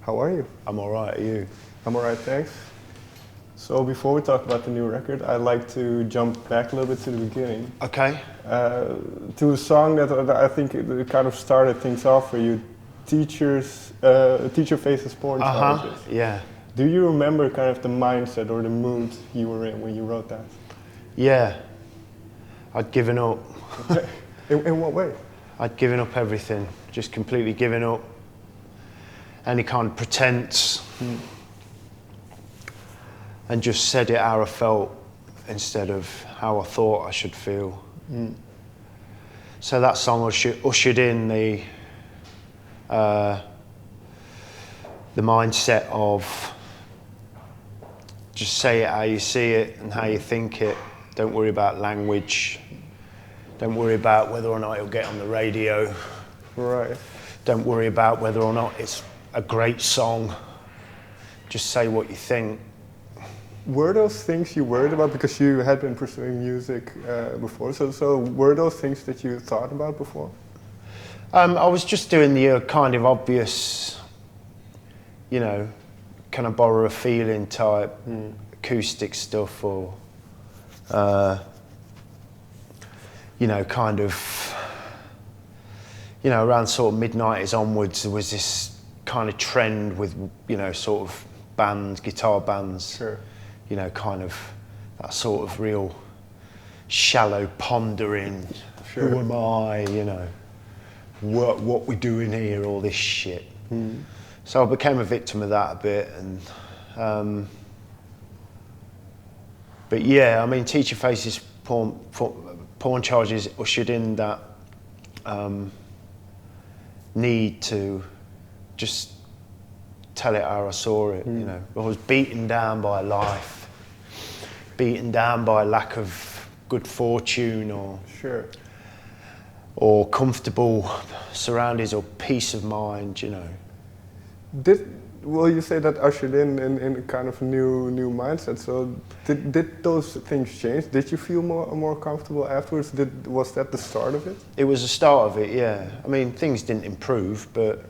How are you? I'm alright, are you? I'm alright, thanks. So before we talk about the new record, I'd like to jump back a little bit to the beginning. Okay. To a song that I think it kind of started things off for you, Teacher Faces Porn Charges. Yeah. Do you remember kind of the mindset or the mood you were in when you wrote that? Yeah. I'd given up. In what way? I'd given up everything, just completely given up any kind of pretense, and just said it how I felt instead of how I thought I should feel. So that song ushered in the mindset of just say it how you see it and how you think it. Don't worry about language. Don't worry about whether or not it'll get on the radio. Right. Don't worry about whether or not it's a great song. Just say what you think. Were those things you worried about because you had been pursuing music before? So were those things that you thought about before? I was just doing the kind of obvious, you know, kind of borrow a feeling type acoustic stuff, or you know, kind of, you know, around sort of mid-90s onwards, there was this kind of trend with, you know, sort of bands, guitar bands, sure. You know, kind of that sort of real shallow pondering, sure. Who am I, you know, what we doing here, all this shit. So I became a victim of that a bit, and but yeah, I mean, Teacher Faces Porn Charges ushered in that need to just tell it how I saw it. You know, I was beaten down by life, beaten down by lack of good fortune, or sure. or comfortable surroundings, or peace of mind. You know. Will you say that ushered in a kind of new mindset? So did those things change? Did you feel more comfortable afterwards? Was that the start of it? It was the start of it, yeah. I mean, things didn't improve, but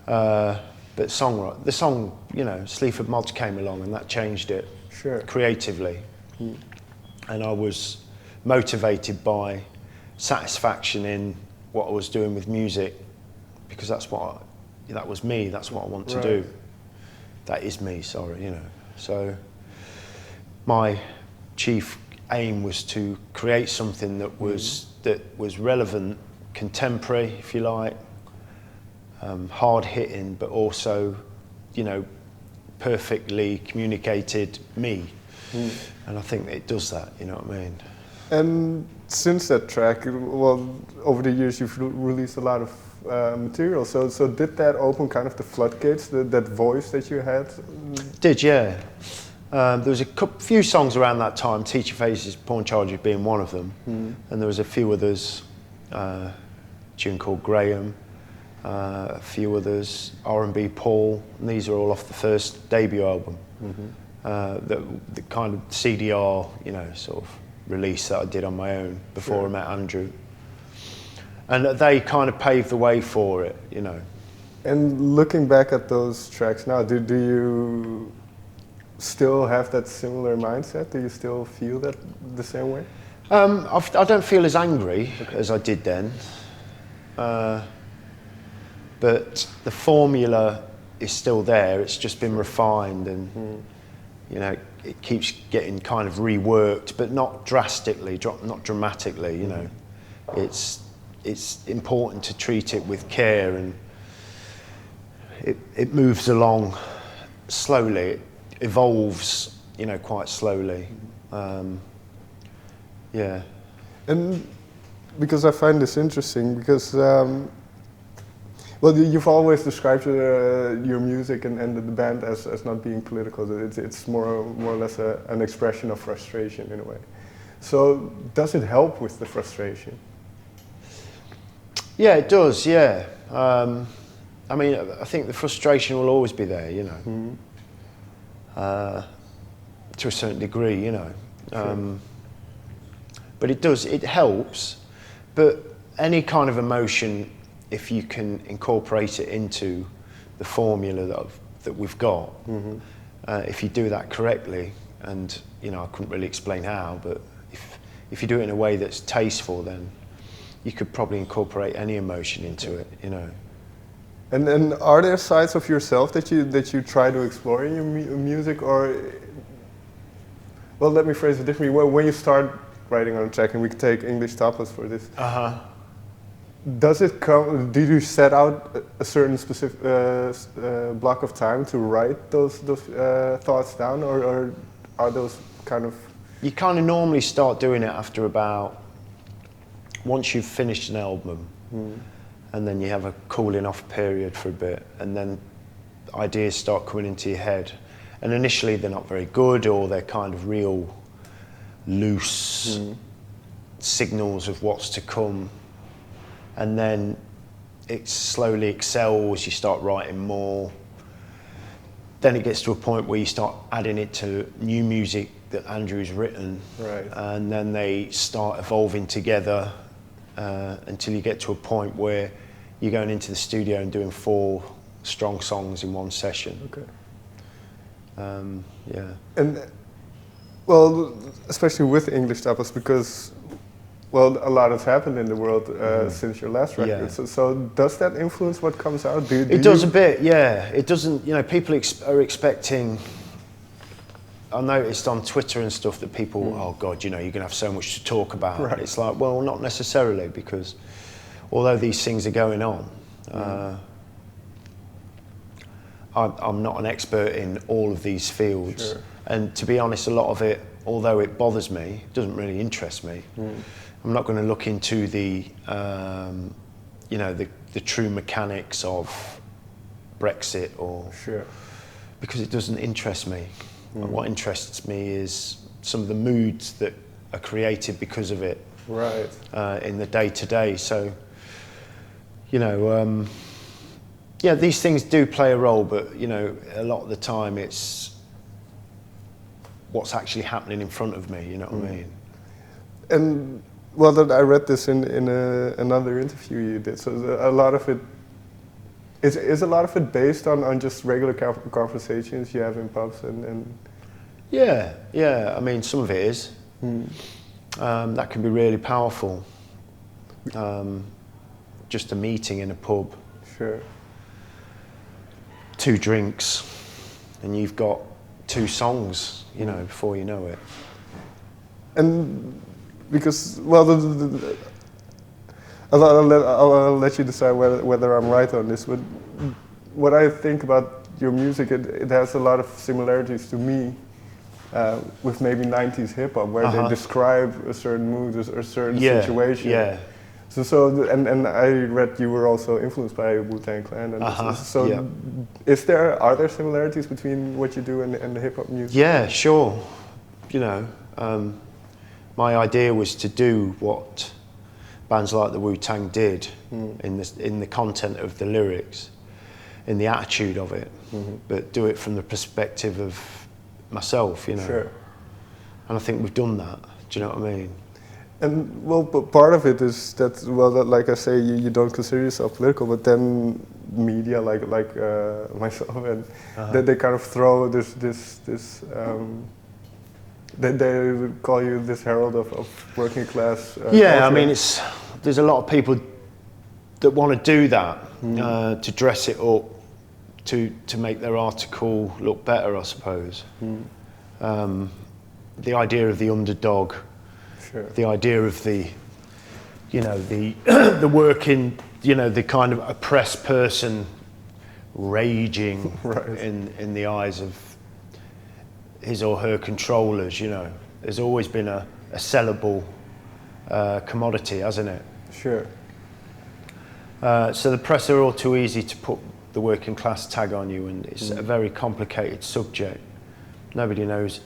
the song, you know, Sleaford Mods came along, and that changed it. Sure. Creatively. And I was motivated by satisfaction in what I was doing with music, because that was me, that's what I want to do. That is me, sorry, you know. So my chief aim was to create something that was relevant, contemporary, if you like, hard hitting, but also, you know, perfectly communicated me. And I think it does that, you know what I mean? And since that track, well, over the years you've released a lot of material. So did that open kind of the floodgates, that voice that you had? Did, yeah. There was a few songs around that time, Teacher Faces Porn Charges being one of them, and there was a few others, a tune called Graham, a few others, R&B Paul, and these are all off the first debut album. The kind of CDR, you know, sort of release that I did on my own before I met Andrew. And they kind of paved the way for it, you know. And looking back at those tracks now, do you still have that similar mindset? Do you still feel that the same way? I don't feel as angry as I did then. But the formula is still there. It's just been refined, and you know, it keeps getting kind of reworked, but not drastically, not dramatically. You know, it's important to treat it with care, and it moves along slowly. It evolves, you know, quite slowly. Yeah. And because I find this interesting, because well, you've always described your music and the band as not being political. It's more or less an expression of frustration in a way. So does it help with the frustration? Yeah, it does, yeah. I mean, I think the frustration will always be there, you know, to a certain degree, you know. Sure. But it helps, but any kind of emotion, if you can incorporate it into the formula that we've got. If you do that correctly, and you know, I couldn't really explain how, but if you do it in a way that's tasteful, then you could probably incorporate any emotion into it, you know. And are there sides of yourself that you try to explore in your music, or, well, let me phrase it differently. When you start writing on a track, and we could take English Tapas for this. Does it come? Did you set out a certain specific block of time to write those thoughts down, or are those kind of? You kind of normally start doing it after about, once you've finished an album, and then you have a cooling off period for a bit, and then ideas start coming into your head. And initially they're not very good, or they're kind of real loose signals of what's to come. And then it slowly excels, you start writing more. Then it gets to a point where you start adding it to new music that Andrew's written. Right. And then they start evolving together until you get to a point where you're going into the studio and doing 4 strong songs in one session. Okay. Yeah. And, well, especially with English Tapas, because, well, a lot has happened in the world since your last record. Yeah. So does that influence what comes out? It does a bit, yeah. It doesn't, you know, people are expecting. I noticed on Twitter and stuff that people, oh God, you know, you're going to have so much to talk about. Right. It's like, well, not necessarily, because although these things are going on, I'm not an expert in all of these fields. Sure. And to be honest, a lot of it, although it bothers me, doesn't really interest me. I'm not going to look into the, you know, the true mechanics of Brexit, or because it doesn't interest me. What interests me is some of the moods that are created because of it, right, in the day-to-day. So, you know, yeah, these things do play a role, but you know, a lot of the time it's what's actually happening in front of me. You know what I mean? And well, that I read this in another interview you did. So a lot of it is a lot of it based on just regular conversations you have in pubs and. Yeah. I mean, some of it is. That can be really powerful. Just a meeting in a pub. Sure. 2 drinks, and you've got 2 songs, you know, before you know it. And because, well, I'll let you decide whether I'm right on this, but what I think about your music, it has a lot of similarities to me with maybe 90s hip-hop, where they describe a certain mood or a certain situation. Yeah. So and I read you were also influenced by Wu-Tang Clan. And are there similarities between what you do and the hip-hop music? Yeah, sure. You know, my idea was to do what bands like the Wu-Tang did in the content of the lyrics, in the attitude of it, but do it from the perspective of myself, you know. Sure. And I think we've done that. Do you know what I mean? And well, but part of it is that, well, that, like I say, you don't consider yourself political, but then media, like myself, and they kind of throw this they call you this herald of working class. Yeah, culture. I mean, there's a lot of people that want to do that, to dress it up, to make their article look better, I suppose. The idea of the underdog. Sure. The idea of the, you know, the working, you know, the kind of oppressed person raging in the eyes of his or her controllers, you know. There's always been a sellable commodity, hasn't it? Sure. So the press are all too easy to put the working class tag on you, and it's a very complicated subject. Nobody knows.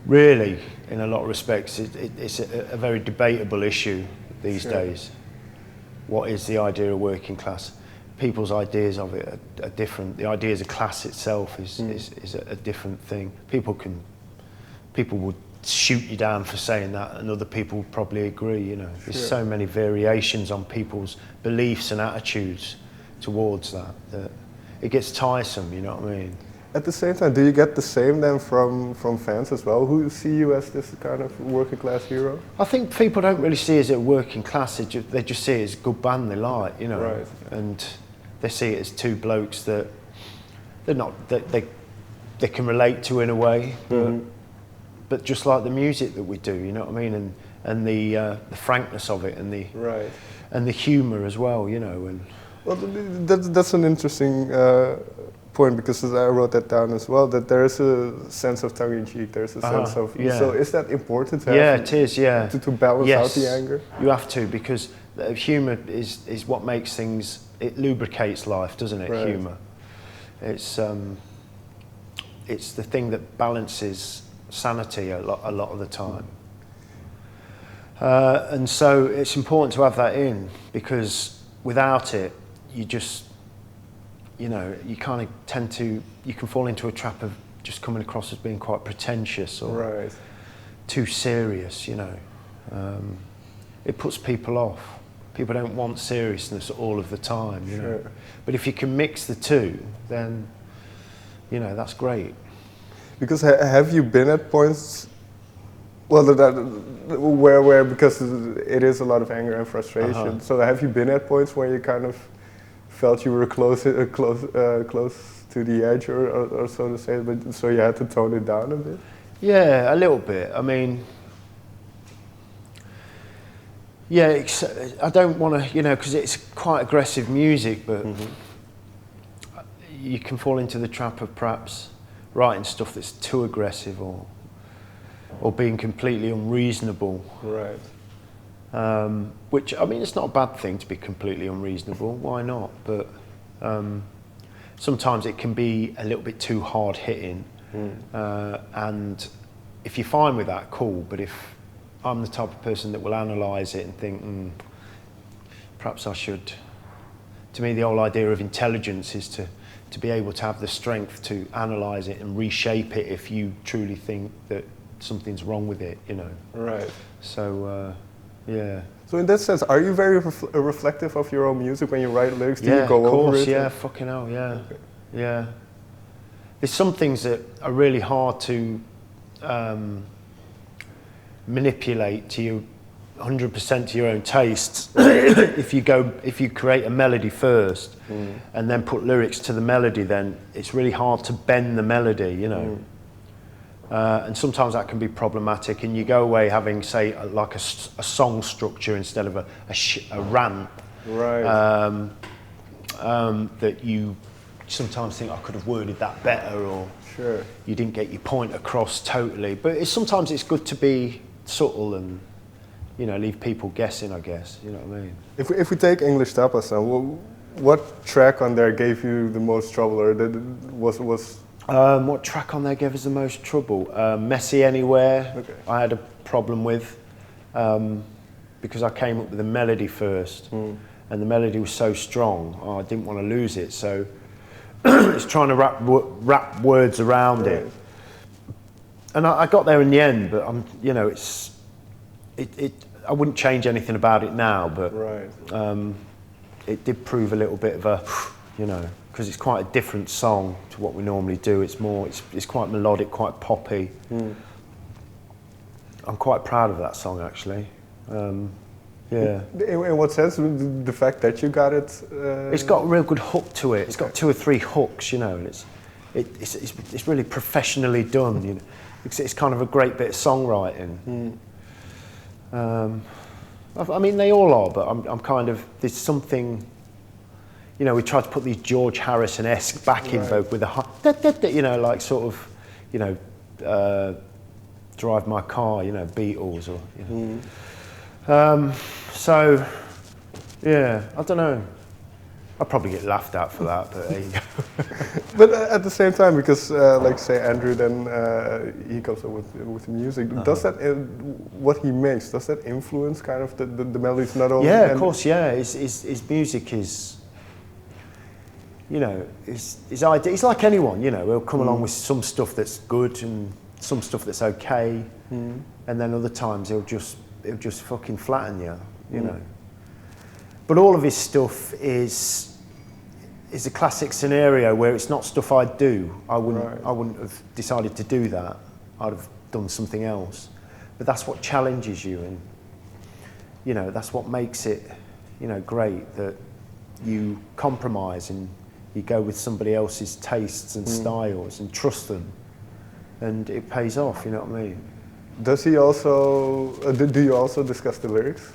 Really, in a lot of respects, it's a very debatable issue these days. What is the idea of working class? People's ideas of it are different. The ideas of class itself is a different thing. People would shoot you down for saying that, and other people would probably agree. You know, there's so many variations on people's beliefs and attitudes towards that it gets tiresome. You know what I mean? At the same time, do you get the same then from fans as well, who see you as this kind of working class hero? I think people don't really see us as a working class. They just see it as a good band they like, you know. Right. And they see it as two blokes that they can relate to in a way, but just like the music that we do, you know what I mean, and the frankness of it, and the humour as well, you know. And well, that's an interesting point, because I wrote that down as well, that there is a sense of tongue-in-cheek, there's a sense of... Yeah. So is that important to have? Yeah, it is, yeah. To balance out the anger? You have to, because humour is what makes things... It lubricates life, doesn't it, right. Humour? It's the thing that balances sanity a lot of the time. And so it's important to have that in, because without it, you just... You know, you kind of tend to, you can fall into a trap of just coming across as being quite pretentious or right. too serious, you know. It puts people off. People don't want seriousness all of the time, you know. But if you can mix the two, then, you know, that's great. Because have you been at points, well, where because it is a lot of anger and frustration, so have you been at points where you kind of felt you were close to the edge, or so to say, but so you had to tone it down a bit? Yeah, a little bit. I mean, yeah, I don't want to, you know, because it's quite aggressive music, but you can fall into the trap of perhaps writing stuff that's too aggressive or being completely unreasonable. Right. Which, I mean, it's not a bad thing to be completely unreasonable, why not? But sometimes it can be a little bit too hard-hitting, and if you're fine with that, cool, but if I'm the type of person that will analyse it and think, perhaps I should... To me, the whole idea of intelligence is to be able to have the strength to analyse it and reshape it if you truly think that something's wrong with it, you know. Right. So... yeah. So in that sense, are you very reflective of your own music when you write lyrics? Do you go over it? Yeah, fucking hell, yeah. Okay. Yeah. There's some things that are really hard to manipulate to you 100% to your own tastes. If you create a melody first and then put lyrics to the melody, then it's really hard to bend the melody, you know. And sometimes that can be problematic, and you go away having, say, like a song structure instead of a rant. Right. That you sometimes think, I could have worded that better, or you didn't get your point across totally. But sometimes it's good to be subtle and, you know, leave people guessing, I guess. You know what I mean? If we take English Tapas now, what track on there gave you the most trouble, or was what track on there gave us the most trouble? Messy Anywhere, I had a problem with, because I came up with the melody first, and the melody was so strong, I didn't want to lose it, so it's trying to wrap words around it. And I got there in the end, but you know, I wouldn't change anything about it now, but it did prove a little bit of a, you know, because it's quite a different song to what we normally do. It's quite melodic, quite poppy. I'm quite proud of that song, actually. Yeah. In what sense? The fact that you got it? It's got a real good hook to it. It's got 2 or 3 hooks, you know, and it's really professionally done. You know, it's kind of a great bit of songwriting. I mean, they all are, but I'm kind of, there's something. You know, we tried to put these George Harrison-esque backing vocal with a, you know, like sort of, you know, Drive My Car, you know, Beatles, or, you know. So, yeah, I don't know. I'll probably get laughed at for that, but there you go. But at the same time, because, like say, Andrew, then he comes up with music. Does that, what he makes, does that influence kind of the melodies not only? Yeah, of course, yeah. His music is... You know, his idea. He's like anyone. You know, he'll come along with some stuff that's good and some stuff that's okay, and then other times he'll just fucking flatten you. You know. But all of his stuff is is a classic scenario where it's not stuff I'd do. I Right. wouldn't have decided to do that. I'd have done something else. But that's what challenges you, and you know, that's what makes it, you know, great, that you compromise and you go with somebody else's tastes and styles and trust them, and it pays off, you know what I mean? Does he also, do you also discuss the lyrics?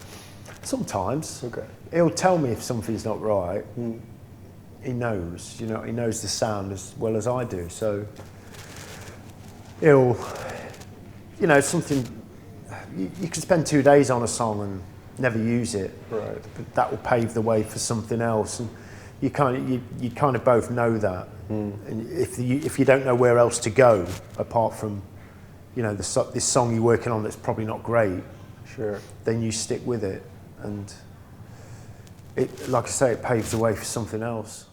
Sometimes. Okay. He'll tell me if something's not right. He knows, you know, he knows the sound as well as I do, so he'll, you know, something, you can spend 2 days on a song and never use it, Right. but that will pave the way for something else, and you kind of both know that. And if you don't know where else to go apart from, you know, this song you're working on that's probably not great, Sure. then you stick with it, and it, like I say, it paves the way for something else.